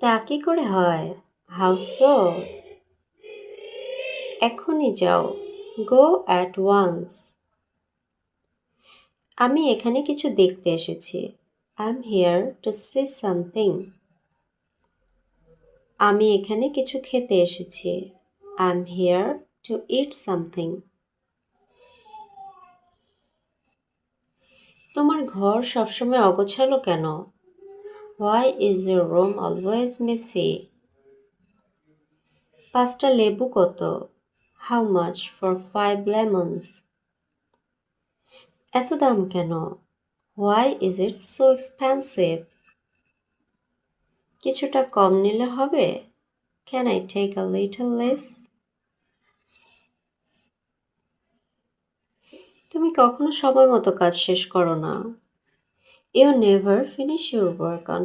তা কি করে হয়? How so? এক্ষুনি যাও। Go at once. আমি এখানে কিছু দেখতে এসেছি। I am here to see something. আমি এখানে কিছু খেতে এসেছি। I am here to eat something. তোমার ঘর সবসময় অগোছালো কেন? Why is your room always messy? 5টা লেবু কত? How much for 5 lemons? এত দাম কেন? Why is it so expensive? কিছুটা কম নিলে হবে? Can I take a little less? তুমি কখনো সময় মতো কাজ শেষ করো না। You never finish your work on